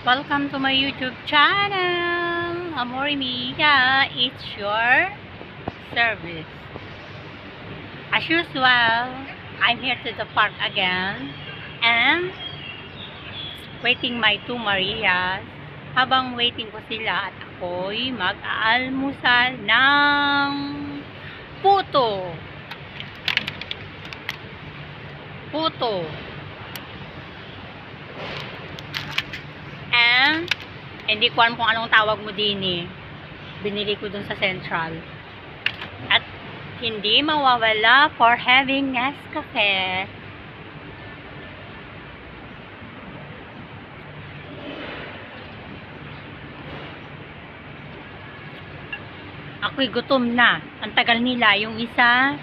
Welcome to my YouTube channel, Amore Mia. It's your service. As usual, I'm here to the park again and waiting my two Marias. Habang waiting ko sila at ako'y mag-aalmusal ng puto. And hindi ko alam kung anong tawag mo din eh. Binili ko dun sa Central. At hindi mawawala for having Nescafe. Ako'y gutom na. Ang tagal nila. Yung isa,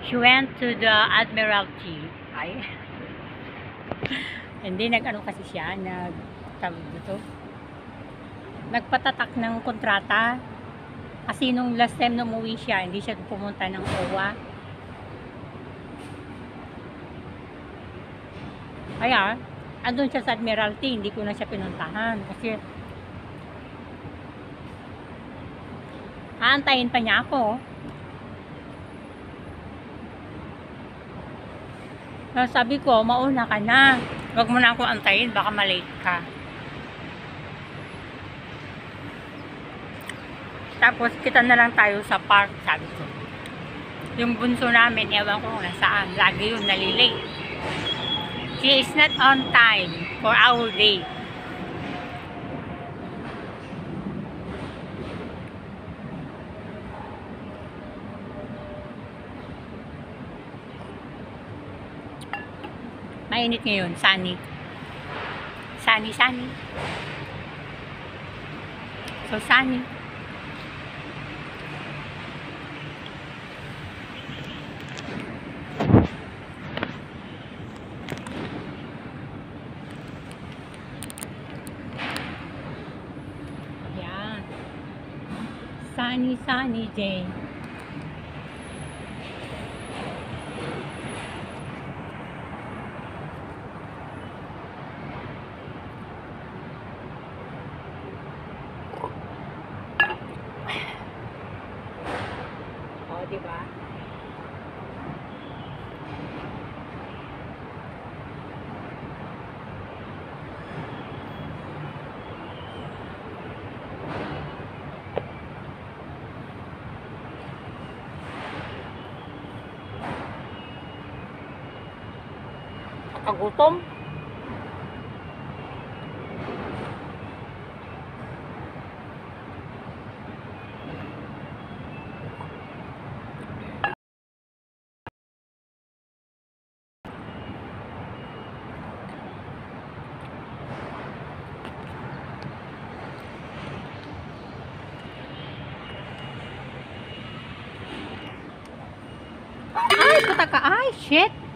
she went to the Admiralty. Ay. Hindi, nag-ano kasi siya, nagpatatak ng kontrata. Kasi nung last time na umuwi siya, hindi siya pumunta ng OWA. Kaya, andun siya sa Admiralty, hindi ko na siya pinuntahan. Kasi, aantayin pa niya ako. Sabi ko, mauna ka na. Huwag mo na ako antayin, baka malate ka. Tapos, kita na lang tayo sa park, sabi ko. Yung bunso namin, ewan ko kung nasaan. Lagi yun, nalilate. She is not on time for our day. Mainit ngayon, sunny. Sunny. So, sunny. Yan. Sunny day. Diba? Kagutom. Ay, puta ka. Ay, shit.